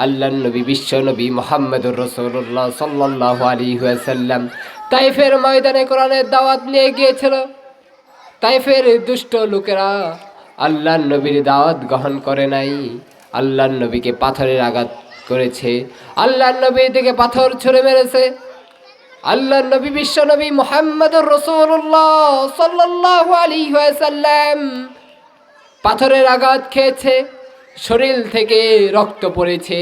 আল্লাহর নবী বিশ্ব নবী মুহাম্মদুর রাসূলুল্লাহ সাল্লাল্লাহু আলাইহি ওয়াসাল্লাম তাইফের ময়দানে কোরআনের দাওয়াত নিয়ে গিয়েছিল। তাইফের দুষ্ট লোকেরা আল্লাহর নবীর দাওয়াত গ্রহণ করে নাই, আল্লাহর নবীকে পাথরের আঘাত করেছে, আল্লাহর নবীর দিকে পাথর ছুঁড়ে মেরেছে। আল্লাহর নবী বিশ্ব নবী মুহাম্মদুর রাসূলুল্লাহ সাল্লাল্লাহু আলাইহি ওয়াসাল্লাম পাথরের আঘাত খেয়েছে, শরীর থেকে রক্ত পড়েছে।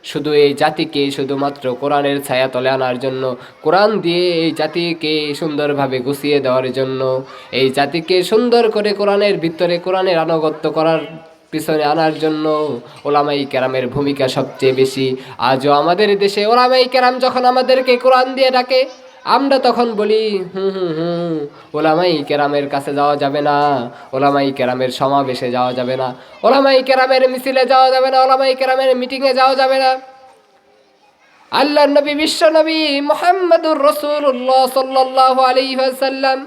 শুধু এই জাতিকে শুধুমাত্র কোরআনের ছায়া তলে আনার জন্য, কোরআন দিয়ে এই জাতিকে সুন্দরভাবে গুছিয়ে দেওয়ার জন্য, এই জাতিকে সুন্দর করে কোরআনের ভিতরে কোরআনের আনুগত্য করার পিছনে আনার জন্য ওলামাই কেরামের ভূমিকা সবচেয়ে বেশি। আজও আমাদের দেশে ওলামাই কেরাম যখন আমাদেরকে কোরআন দিয়ে ডাকে, আমরা তখন বলি ওলামাই কেরামের কাছে যাওয়া যাবে না, ওলামাই কেরামের সমাবেশে যাওয়া যাবে না, ওলামাই কেরামের মিছিলে যাওয়া যাবে না, ওলামাই কেরামের মিটিংয়ে যাওয়া যাবে না। আল্লাহর নবী বিশ্ব নবী মুহাম্মদুর রাসূলুল্লাহ সাল্লাল্লাহু আলাইহি ওয়াসাল্লাম,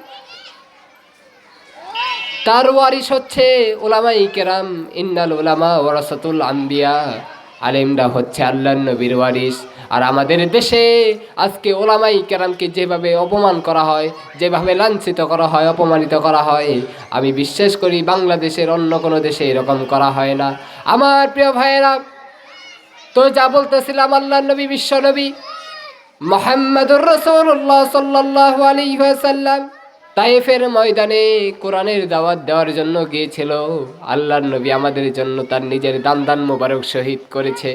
তার ওয়ারিস হচ্ছে ওলামাই কেরাম। ইন্নাল উলামা ওয়ারাসাতুল আম্বিয়া, আলেমরা হচ্ছে আল্লাহর নবীর ওয়ারিস। আর আমাদের দেশে আজকে ওলামাই কেরামকে যেভাবে অপমান করা হয়, যেভাবে লাঞ্ছিত করা হয়, অপমানিত করা হয়, আমি বিশ্বাস করি বাংলাদেশের অন্য কোনো দেশে এরকম করা হয় না। আমার প্রিয় ভাইয়েরা, তো যা বলতেছিলাম, আল্লাহর নবী বিশ্ব নবী মুহাম্মদুর রাসূলুল্লাহ সাল্লাল্লাহু আলাইহি ওয়াসাল্লাম তাইফের ময়দানে কোরআনের দাওয়াত দেওয়ার জন্য গিয়েছিল। আল্লাহর নবী আমাদের জন্য তার নিজের দান মোবারক শহীদ করেছে।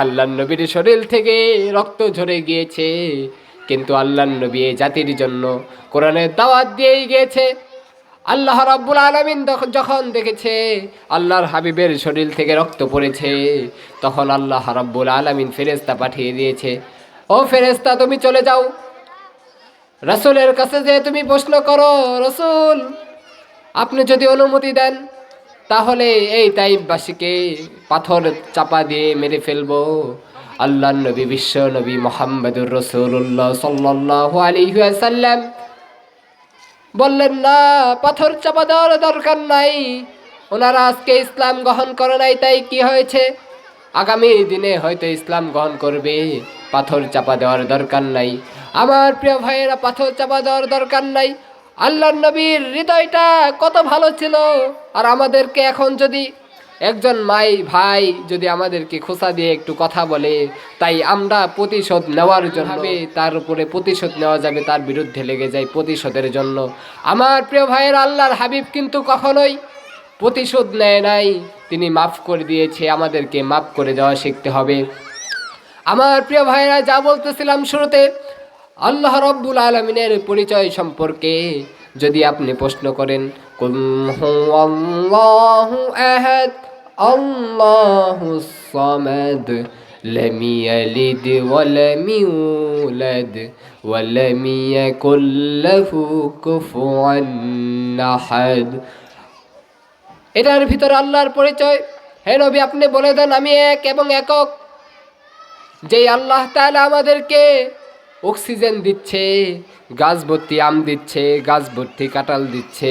আল্লাহর নবীর শরীর থেকে রক্ত ঝরে গিয়েছে, কিন্তু আল্লাহর নবী এই জাতির জন্য কোরআনের দাওয়াত দিয়েই গিয়েছে। আল্লাহ রাব্বুল আলামিন যখন দেখেছে আল্লাহর হাবিবের শরীর থেকে রক্ত পড়েছে, তখন আল্লাহ রাব্বুল আলামিন ফেরেশতা পাঠিয়ে দিয়েছে, ও ফেরেশতা তুমি চলে যাও, রাসূলের কাছে যে তুমি প্রশ্ন করো, রাসূল আপনি যদি অনুমতি দেন তাহলে এই তাইফবাসীকে পাথর চাপা দিয়ে মেরে ফেলবো। আল্লাহর নবী বিশ্ব নবী মুহাম্মদুর রাসূলুল্লাহ সাল্লাল্লাহু আলাইহি ওয়াসাল্লাম বললেন, না, পাথর চাপা দেওয়ার দরকার নাই, ওনারা আজকে ইসলাম গ্রহণ করে নাই, তাই কি হয়েছে, আগামী দিনে হয়তো ইসলাম গ্রহণ করবে, পাথর চাপা দেওয়ার দরকার নাই। আমার প্রিয় ভাইয়েরা, পাথর চাপা দেওয়ার দরকার নাই। আল্লাহর নবীর হৃদয়টা কত ভালো ছিল। আর আমাদেরকে এখন যদি একজন ভাই যদি আমাদেরকে খোঁচা দিয়ে একটু কথা বলে, তাই আমরা প্রতিশোধ নেওয়ার জন্য, তার উপরে প্রতিশোধ নেওয়া যাবে, তার বিরুদ্ধে লেগে যায় প্রতিশোধের জন্য। আমার প্রিয় ভাইয়ের, আল্লাহর হাবিব কিন্তু কখনোই প্রতিশোধ নেয় নাই, তিনি মাফ করে দিয়েছে। আমাদেরকে মাফ করে দেওয়া শিখতে হবে। আমার প্রিয় ভাইয়েরা, যা বলতেছিলাম শুরুতে, আল্লাহ রাব্বুল আলামিনের পরিচয় সম্পর্কে যদি আপনি প্রশ্ন করেন, কুল হুয়াল্লাহু আহাদ আল্লাহুস সামাদ লাম ইয়ালিদ ওয়া লাম ইউলাদ ওয়া লাম ইয়াকুল লাহু কুফুয়ান আহাদ। এটার ভিতরে আল্লাহর পরিচয়। হে নবী, আপনি বলে দেন আমি এক এবং একক। যেই আল্লাহ তাআলা আমাদেরকে অক্সিজেন দিচ্ছে, গাছ ভর্তি আম দিচ্ছে, গাছ ভর্তি কাঁঠাল দিচ্ছে,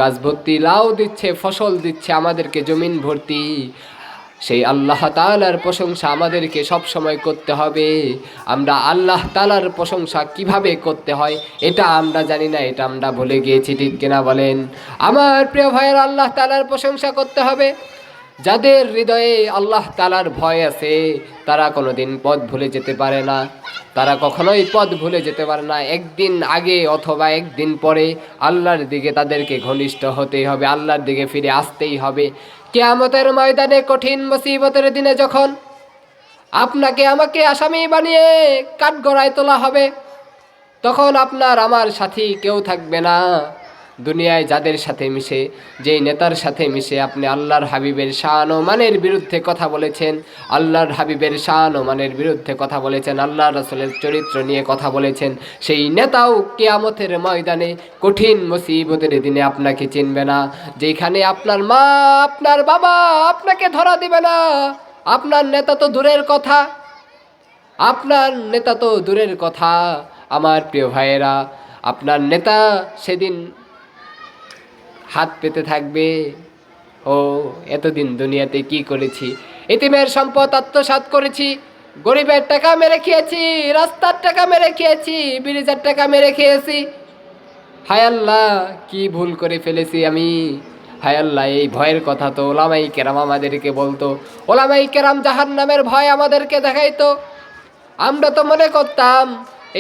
গাছ ভর্তি লাউ দিচ্ছে, ফসল দিচ্ছে আমাদেরকে জমিন ভর্তি, সেই আল্লাহ তাআলার প্রশংসা আমাদেরকে সব সময় করতে হবে। আমরা আল্লাহ তাআলার প্রশংসা কিভাবে করতে হয় এটা আমরা জানি না, এটা আমরা ভুলে গিয়েছি, ঠিক কিনা বলেন? আমার প্রিয় ভাইয়ের, আল্লাহ তাআলার প্রশংসা করতে হবে। যাদের হৃদয়ে আল্লাহ তাআলার ভয় আছে তারা কোনোদিন পথ ভুলে যেতে পারে না, তারা কখনোই পথ ভুলে যেতে পারে না। একদিন আগে অথবা একদিন পরে আল্লাহর দিকে তাদেরকে ঘনিষ্ঠ হতেই হবে, আল্লাহর দিকে ফিরে আসতেই হবে। কিয়ামতের ময়দানে কঠিন মুসিবতের দিনে যখন আপনাকে আমাকে আসামি বানিয়ে কাঠগড়ায় তোলা হবে, তখন আপনার আমার সাথী কেউ থাকবে না। দুনিয়ায় যাদের সাথে মিশে, যেই নেতার সাথে মিশে আপনি আল্লাহর হাবিবের শান ও মানের বিরুদ্ধে কথা বলেছেন, আল্লাহর হাবিবের শান ও মানের বিরুদ্ধে কথা বলেছেন, আল্লাহ রাসূলের চরিত্র নিয়ে কথা বলেছেন, সেই নেতাও কিয়ামতের ময়দানে কঠিন মুসিবতের দিনে আপনাকে চিনবে না। যেখানে আপনার মা, আপনার বাবা আপনাকে ধরা দিবে না, আপনার নেতা তো দূরের কথা, আপনার নেতা তো দূরের কথা। আমার প্রিয় ভাইয়েরা, আপনার নেতা সেদিন হাত পেতে থাকবে, ও এতদিন দুনিয়াতে কি করেছি, ইতিমের সম্পদ আত্মসাৎ করেছি, গরিবের টাকা মেরে খেয়েছি, রাস্তার টাকা মেরে খেয়েছি, ব্রিজের টাকা মেরে খেয়েছি। হায় আল্লাহ, কি ভুল করে ফেলেছি আমি। হায় আল্লাহ, এই ভয়ের কথা তো ওলামাই কেরাম আমাদেরকে বলতো। ওলামাই কেরাম জাহান্নামের ভয় আমাদেরকে দেখাইতো। আমরা তো মনে করতাম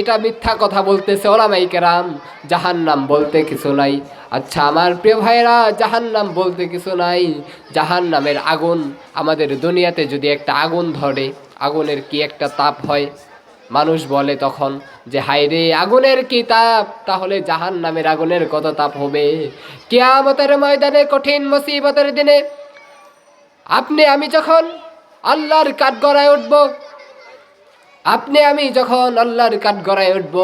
এটা মিথ্যা কথা বলতেছে ওলামাই কেরাম, জাহান্নাম বলতে কিছু নাই। আচ্ছা আমার প্রিয় ভাইয়েরা, জাহান্নাম বলতে কিছু নাই। জাহান্নামের আগুন, আমাদের দুনিয়াতে যদি একটা আগুন ধরে, আগুনের কি একটা তাপ হয়, মানুষ বলে তখন যে হায় রে আগুনের কি তাপ, তাহলে জাহান্নামের আগুনের কত তাপ হবে। কিয়ামতের ময়দানে কঠিন মুসিবতের দিনে আপনি আমি যখন আল্লাহর কাঠগড়ায় উঠব, আপনি আমি যখন আল্লাহর কাঠগড়ায় উঠব,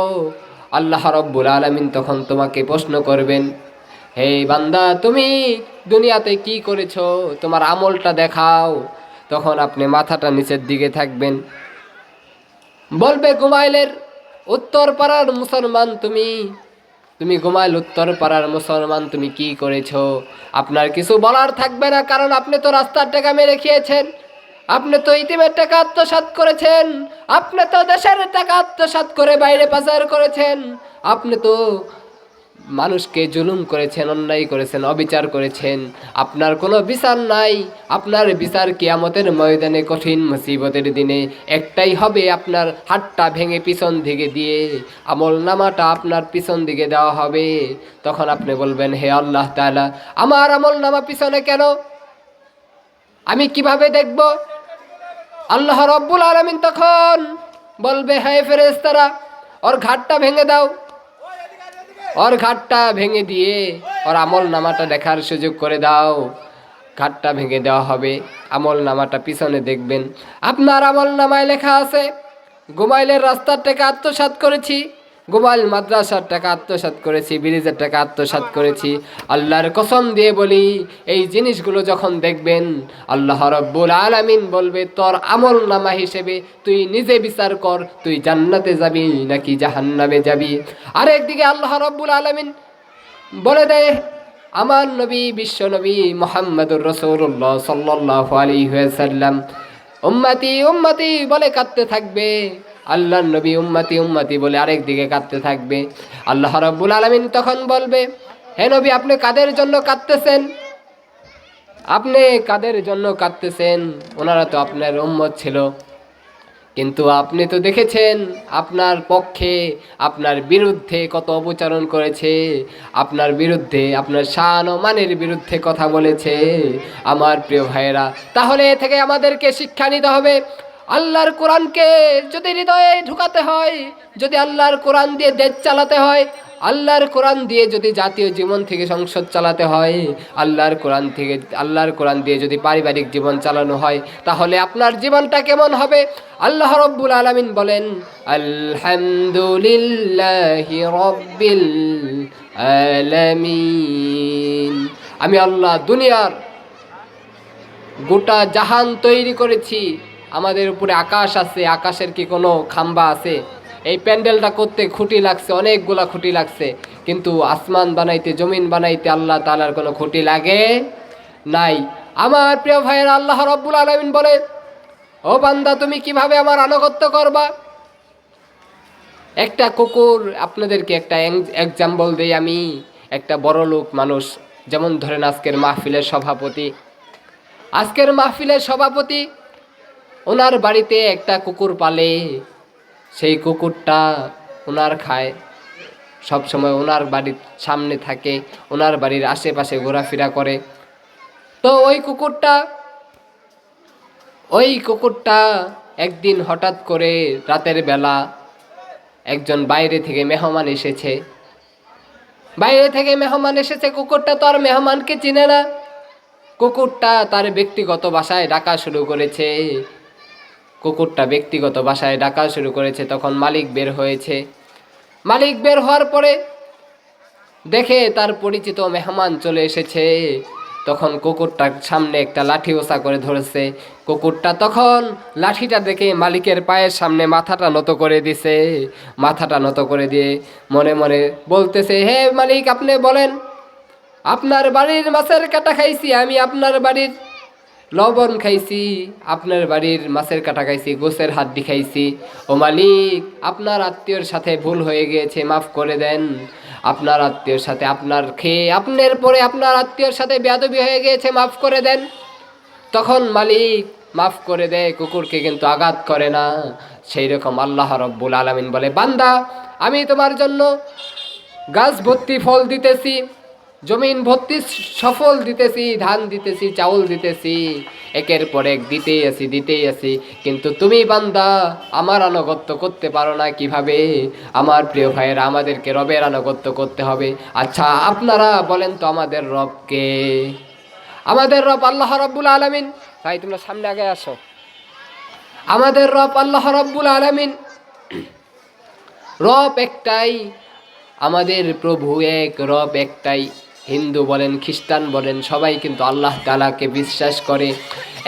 আল্লাহ রাব্বুল আলামিন তখন তোমাকে প্রশ্ন করবেন, হে বান্দা তুমি দুনিয়াতে কি করেছো, তোমার আমলটা দেখাও। তখন আপনি মাথাটা নিচের দিকে থাকবেন, বলবে ঘুমাইলের উত্তর পাড়ার মুসলমান তুমি, তুমি ঘুমাইল উত্তর পাড়ার মুসলমান, তুমি কি করেছো? আপনার কিছু বলার থাকবে না, কারণ আপনি তো রাস্তার টাকা মেরে খেয়েছেন, আপনি তো ইতিমের টাকা আত্মসাৎ করেছেন, আপনি তো দেশের টাকা আত্মসাৎ করে বাইরে পাচার করেছেন, আপনি তো মানুষকে জুলুম করেছেন, অন্যায় করেছেন, অবিচার করেছেন। আপনার কোনো বিচার নাই। আপনার বিচার কিয়ামতের ময়দানে কঠিন মুসিবতের দিনে একটাই হবে, আপনার হাতটা ভেঙে পিছন দিকে দিয়ে আমল নামাটা আপনার পিছন দিকে দেওয়া হবে। তখন আপনি বলবেন, হে আল্লাহ তাআলা, আমার আমল নামা পিছনে কেন, আমি কিভাবে দেখব? আল্লাহ রাব্বুল আলামিন তখন বলবে, হে ফেরেশতারা, ওর ঘাটটা ভেঙে দাও। ওর ঘাটটা ভেঙে দিয়ে ওর আমল নামাটা দেখার সুযোগ করে দাও। ঘাটটা ভেঙে দেওয়া হবে, আমল নামাটা পিছনে দেখবেন, আপনার আমল নামায় লেখা আছে ঘুমাইলের রাস্তার টাকা আত্মসাৎ করেছি, গোপাল মাদ্রাসার টাকা আত্মসাৎ করেছি, ব্রিজের টাকা আত্মসাৎ করেছি। আল্লাহর কসম দিয়ে বলি, এই জিনিসগুলো যখন দেখবেন, আল্লাহ রাব্বুল আলামিন বলবে, তোর আমল নামা হিসেবে তুই নিজে বিচার কর, তুই জান্নাতে যাবি নাকি জাহান্নামে যাবি। আরেকদিকে আল্লাহ রাব্বুল আলামিন বলে দেয়, আমার নবী, বিশ্ব নবী মুহাম্মদুর রাসূলুল্লাহ সাল্লাল্লাহু আলাইহি ওয়াসাল্লাম উম্মতি উম্মতি বলে কাঁদতে থাকবে। আল্লাহর নবী উম্মতি উম্মতি বলে আরেক দিকে কাঁদতে থাকবে। আল্লাহ রাব্বুল আলামিন তখন বলবে, হে নবী, আপনি কাদের জন্য কাঁদতেছেন? আপনি কাদের জন্য কাঁদতেছেন? ওনারা তো আপনার উম্মত ছিল, কিন্তু আপনি তো দেখেছেন আপনার পক্ষে, আপনার বিরুদ্ধে কত অপচারণ করেছে, আপনার বিরুদ্ধে, আপনার শান ও মানের বিরুদ্ধে কথা বলেছে। আমার প্রিয় ভাইয়েরা, তাহলে এ থেকে আমাদেরকে শিক্ষা নিতে হবে, আল্লাহর কোরআনকে যদি হৃদয়ে ঢুকাতে হয়, যদি আল্লাহর কোরআন দিয়ে দেশ চালাতে হয়, আল্লাহর কোরআন দিয়ে যদি জাতীয় জীবন থেকে সংসদ চালাতে হয়, আল্লাহর কোরআন দিয়ে যদি পারিবারিক জীবন চালানো হয়, তাহলে আপনার জীবনটা কেমন হবে? আল্লাহ রাব্বুল আলামিন বলেন, আলহামদুলিল্লাহি রাব্বিল আলামিন। আমি আল্লাহ দুনিয়ার গোটা জাহান তৈরি করেছি, আমাদের উপরে আকাশ আছে, আকাশের কি কোনো খাম্বা আছে? এই প্যান্ডেলটা করতে খুঁটি লাগছে, অনেকগুলা খুঁটি লাগছে, কিন্তু আসমান বানাইতে, জমিন বানাইতে আল্লাহ তাআলার কোনো খুঁটি লাগে নাই। আমার প্রিয় ভাইয়েরা, আল্লাহ রাব্বুল আলামিন বলে, ও বান্দা, তুমি কিভাবে আমার আনুগত্য করবা? একটা কুকুর, আপনাদেরকে একটা এক্সাম্পল দেই আমি। একটা বড় লোক মানুষ, যেমন ধরেন আজকের মাহফিলের সভাপতি, ওনার বাড়িতে একটা কুকুর পালে। সেই কুকুরটা ওনার খায়, সব সময় ওনার বাড়ির সামনে থাকে, ওনার বাড়ির আশেপাশে ঘোরাফেরা করে। তো ওই কুকুরটা একদিন হঠাৎ করে রাতের বেলা একজন বাইরে থেকে মেহমান এসেছে। কুকুরটা তো আর মেহমানকে চিনে না। কুকুরটা তার ব্যক্তিগত বাসায় ডাকা শুরু করেছে। তখন মালিক বের হওয়ার পরে দেখে তার পরিচিত মেহমান চলে এসেছে। তখন কুকুরটার সামনে একটা লাঠি ওসা করে ধরেছে। কুকুরটা তখন লাঠিটা দেখে মালিকের পায়ের সামনে মাথাটা নত করে দিছে। মাথাটা নত করে দিয়ে মনে মনে বলতেছে, হে মালিক, আপনি বলেন, আপনার বাড়ির মাছের কাটা খাইছি আমি, আপনার বাড়ির লবণ খাইছি, আপনার বাড়ির মাছের কাটা খাইছি, গোছের হাড্ডি খাইছি। ও মালিক, আপনার আত্মীয়র সাথে ভুল হয়ে গিয়েছে, মাফ করে দেন। আপনার আত্মীয়র সাথে আপনার খেয়ে আপনার পরে আপনার আত্মীয়র সাথে বেয়াদবি হয়ে গিয়েছে, মাফ করে দেন। তখন মালিক মাফ করে দেয়, কুকুরকে কিন্তু আঘাত করে না। সেই রকম আল্লাহ রব্বুল আলামিন বলে, বান্দা আমি তোমার জন্য গাছ ভর্তি ফল দিতেছি, জমিন ভর্তি সফল দিতেছি, ধান দিতেছি, চাউল দিতেছি, একের পর এক দিতেই আছি। কিন্তু তুমি বান্দা আমার আনুগত্য করতে পারো না। কিভাবে? আমার প্রিয় ভাইয়েরা, আমাদেরকে রবের আনুগত্য করতে হবে। আচ্ছা আপনারা বলেন তো, আমাদের রবকে? আমাদের রব আল্লাহ রব্বুল আলামিন। ভাই তোমরা সামনে আগে আসো। আমাদের রব আল্লাহ রব্বুল আলামিন। রব একটাই, আমাদের প্রভু এক, রব একটাই। হিন্দু বলেন, খ্রিস্টান বলেন, সবাই কিন্তু আল্লাহ তাআলাকে বিশ্বাস করে।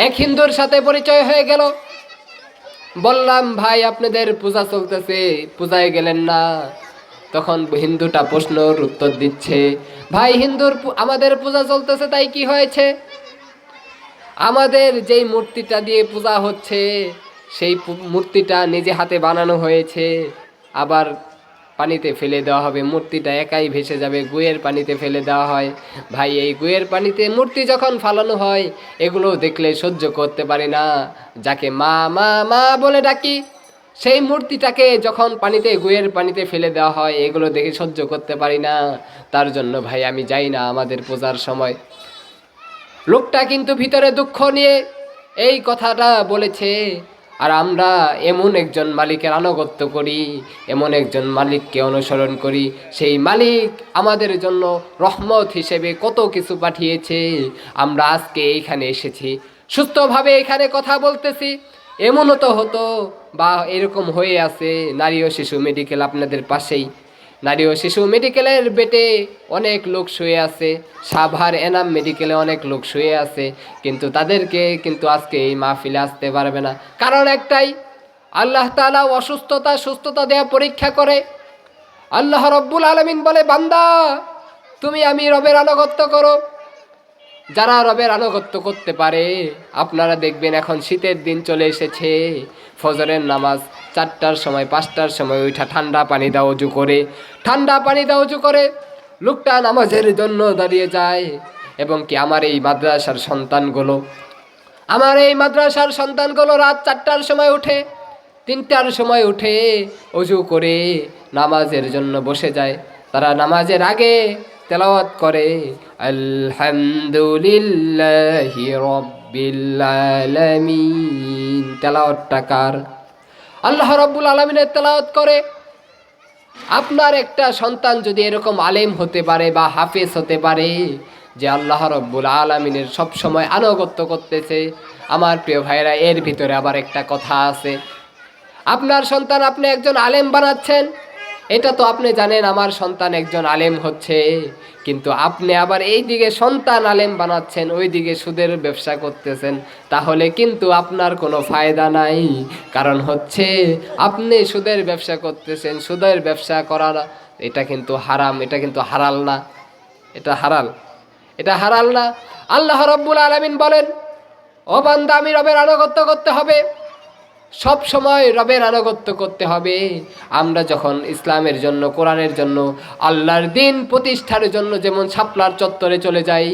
এক হিন্দুর সাথে পরিচয় হয়ে গেল, বললাম ভাই আপনাদের পূজা চলতেছে, পূজায় গেলেন না? তখন হিন্দুটা প্রশ্নের উত্তর দিচ্ছে, ভাই আমাদের পূজা চলতেছে, তাই কি হয়েছে? আমাদের যেই মূর্তিটা দিয়ে পূজা হচ্ছে, সেই মূর্তিটা নিজে হাতে বানানো হয়েছে, আবার পানিতে ফেলে দেওয়া হবে, মূর্তিটা একাই ভেসে যাবে। গুয়ের পানিতে ফেলে দেওয়া হয়। ভাই এই গুয়ের পানিতে মূর্তি যখন ফালানো হয়, এগুলো দেখলে সহ্য করতে পারি না। যাকে মা মা মা বলে ডাকি, সেই মূর্তিটাকে যখন গুয়ের পানিতে ফেলে দেওয়া হয়, এগুলো দেখে সহ্য করতে পারি না। তার জন্য ভাই আমি যাই না আমাদের পূজার সময়। লোকটা কিন্তু ভিতরে দুঃখ নিয়ে এই কথাটা বলেছে। আর আমরা এমন একজন মালিকের আনুগত্য করি, এমন একজন মালিককে অনুসরণ করি, সেই মালিক আমাদের জন্য রহমত হিসেবে কত কিছু পাঠিয়েছে। আমরা আজকে এইখানে এসেছি, সুস্থভাবে এখানে কথা বলতেছি। এমনও তো হতো বা এরকম হয়ে আছে, নারী ও শিশু মেডিকেল আপনাদের পাশেই। নারী ও শিশু মেডিকেলের বেটে অনেক লোক শুয়ে আছে, সাভার এনাম মেডিকেলে অনেক লোক শুয়ে আছে, কিন্তু তাদেরকে কিন্তু আজকে এই মাহফিলে আসতে পারবে না। কারণ একটাই, আল্লাহ তাআলা অসুস্থতা সুস্থতা দেয়া পরীক্ষা করে। আল্লাহ রব্বুল আলামিন বলে, বান্দা তুমি আমি রবের আনুগত্য করো। যারা রবের আনুগত্য করতে পারে, আপনারা দেখবেন এখন শীতের দিন চলে এসেছে, ফজরের নামাজ 4টার সময় 5টার সময় ওইটা ঠান্ডা পানি দাও উজু করে লোকটা নামাজের জন্য দাঁড়িয়ে যায়। এবং কি আমার এই মাদ্রাসার সন্তানগুলো রাত 4টার সময় উঠে, 3টার সময় উঠে অজু করে নামাজের জন্য বসে যায়। তারা নামাজের আগে তেলাওয়াত করে, আলহামদুলিল্লাহি রাব্বিল আলামিন। তেলাওয়াতটা কার? আল্লাহ রাব্বুল আলামিনের তেলাওয়াত করে। আপনার একটা সন্তান যদি এরকম আলেম হতে পারে বা হাফেজ হতে পারে, যে আল্লাহ রাব্বুল আলামিনের সব সময় আনুগত্য করতেছে, আমার প্রিয় ভাইরা, এর ভিতরে আবার একটা কথা আছে। আপনার সন্তান আপনি একজন আলেম বানাচ্ছেন, এটা তো আপনি জানেন আমার সন্তান একজন আলেম হচ্ছে, কিন্তু আপনি আবার এই দিকে সন্তান আলেম বানাচ্ছেন, ওই দিকে সুদের ব্যবসা করতেছেন, তাহলে কিন্তু আপনার কোনো ফায়দা নাই। কারণ হচ্ছে আপনি সুদের ব্যবসা করতেছেন, সুদের ব্যবসা করার এটা কিন্তু হারাম, এটা কিন্তু হারাল না, এটা হারাল না। আল্লাহ রাব্বুল আলামিন বলেন, ও বান্দা আমি রবের আনুগত্য করতে হবে, সব সময় রবের আনুগত্য করতে হবে। আমরা যখন ইসলামের জন্য, কোরআনের জন্য, আল্লাহর দিন প্রতিষ্ঠার জন্য যেমন শাপলার চত্বরে চলে যাই,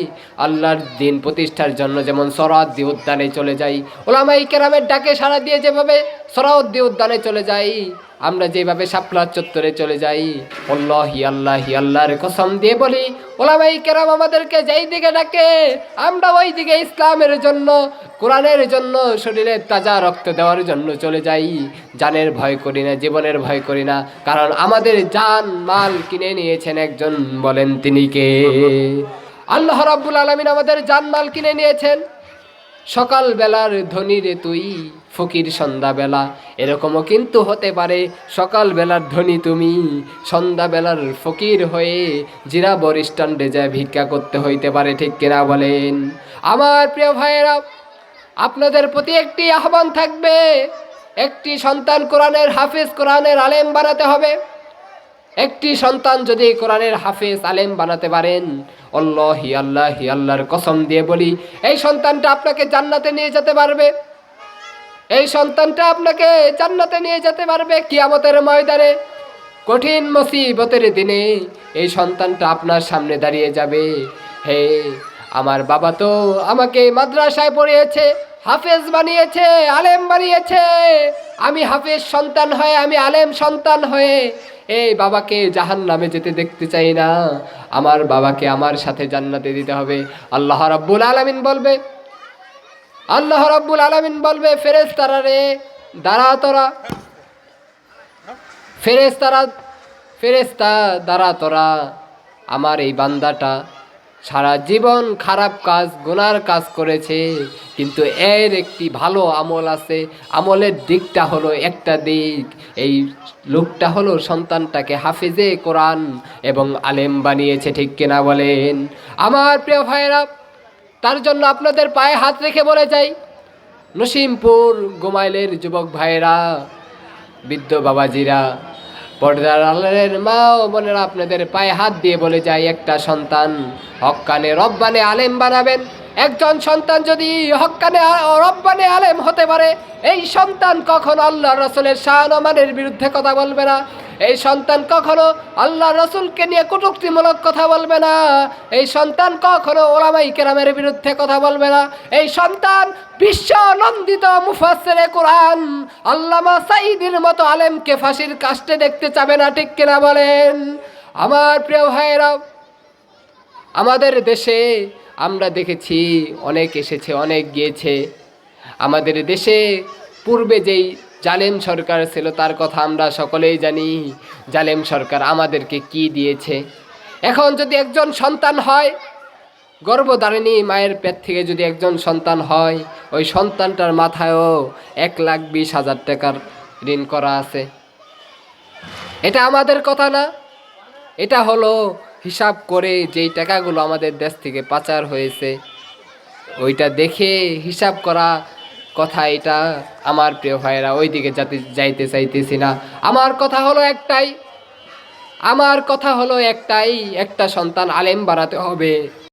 আল্লাহর দিন প্রতিষ্ঠার জন্য যেমন সোহরাওয়ার্দী উদ্যানে চলে যাই, ওলামায়ে কেরামের ডাকে সাড়া দিয়ে যেভাবে সোহরাওয়ার্দী উদ্যানে চলে যাই, আমরা যেভাবে শাপলার চত্বরে চলে যাই, আল্লাহর কসম দিয়ে বলি, ওলামায়ে কেরাম আমাদেরকে যেই দিকে ডাকে আমরা ওই দিকে ইসলামের জন্য, কোরআনের জন্য, শরীরের তাজা রক্ত দেওয়ার জন্য চলে যাই। জানের ভয় করি না, জীবনের ভয় করি না, কারণ আমাদের জান মাল কিনে নিয়েছেন একজন, বলেন তিনি কে? আল্লাহ রাব্বুল আলামিন আমাদের জান মাল কিনে নিয়েছেন। সকাল বেলার ধনী রে তুই, ফকির সন্ধ্যাবেলা, এরকমও কিন্তু হতে পারে সকাল বেলার ধনী তুমি, সন্ধ্যাবেলার ফকির হয়ে জিরাবর স্ট্যান্ডে যায় ভিক্ষা করতে হইতে পারে, ঠিক কিনা বলেন? আমার প্রিয় ভাইয়েরা, আপনাদের প্রতি একটি আহ্বান থাকবে, একটি সন্তান কোরআনের হাফেজ, কোরআনের আলেম বানাতে হবে। একটি সন্তান যদি কোরআনের হাফেজ আলেম বানাতে পারেন, আল্লাহি আল্লাহি আল্লাহর কসম দিয়ে বলি, এই সন্তানটা আপনাকে জান্নাতে নিয়ে যেতে পারবে। এই সন্তানটা আপনাকে জান্নাতে নিয়ে যেতে পারবে। কিয়ামতের ময়দানে কঠিন মুসিবতের দিনে এই সন্তানটা আপনার সামনে দাঁড়িয়ে যাবে, হে আমার বাবা তো আমাকে মাদ্রাসায় পড়িয়েছে, হাফেজ বানিয়েছে, আলেম বানিয়েছে, আমি হাফেজ সন্তান হয়ে, আমি আলেম সন্তান হয়ে এই বাবাকে জাহান্নামে যেতে দেখতে চাই না, আমার বাবাকে আমার সাথে জান্নাতে দিতে হবে। আল্লাহ রাব্বুল আলামিন বলবে, আল্লাহ রাব্বুল আলামিন বলবে, ফেরেশতারা রে দাঁড়া তোরা, ফেরেশতা দাঁড়া তোরা, আমার এই বান্দাটা সারা জীবন খারাপ কাজ, গুনার কাজ করেছে, কিন্তু এর একটি ভালো আমল আছে। আমলের দিকটা হলো, একটা দিক, এই লোকটা হলো সন্তানটাকে হাফেজে কোরআন এবং আলেম বানিয়েছে। ঠিক কিনা বলেন? আমার প্রিয় ভাইয়েরা, তার জন্য আপনাদের পায়ে হাত রেখে বলে যাই, নসিমপুর গোমাইলের যুবক ভাইয়েরা, বৃদ্ধ বাবাজিরা, পর্দার আড়ালের মা ও বোনেরা, আপনাদের পায়ে হাত দিয়ে বলে যায়, একটা সন্তান হক্কানে রব্বানে আলেম বানাবেন। একজন সন্তান যদি হক্কানে রব্বানে আলেম হতে পারে, এই সন্তান কখনো আল্লাহ রসুলের শান ও মানের বিরুদ্ধে কথা বলবে না। এই সন্তান কখনো আল্লাহ রসুলকে নিয়ে কটূক্তিমূলক কথা বলবে না। এই সন্তান কখনো ওলামায়ে কেরামের বিরুদ্ধে কথা বলবে না। এই সন্তান বিশ্ব নন্দিত মুফাসসিরে কোরআন আল্লামা সাঈদীর মতো আলেমকে ফাঁসির কাস্টে দেখতে চাবে না। ঠিক কিনা বলেন? আমার প্রিয় ভাইয়েরা, আমাদের দেশে আমরা দেখেছি, অনেক এসেছে, অনেক গিয়েছে। আমাদের দেশে পূর্বে যেই জালেম সরকার ছিল তার কথা আমরা সকলেই জানি। জালেম সরকার আমাদেরকে কি দিয়েছে। এখন যদি একজন সন্তান হয়, গর্ভধারিণী মায়ের পেট থেকে যদি একজন সন্তান হয়, ওই সন্তানটার মাথায়ও 1,20,000 টাকার ঋণ করা আছে। এটা আমাদের কথা না, এটা হলো হিসাব করে যেই টাকাগুলো আমাদের দেশ থেকে পাচার হয়েছে, ওইটা দেখে হিসাব করা কথা। এটা আমার প্রিয় ভাইয়েরা, ওই দিকে যাইতে চাইতেছি না। আমার কথা হলো একটাই, একটা সন্তান আলেম বানাতে হবে।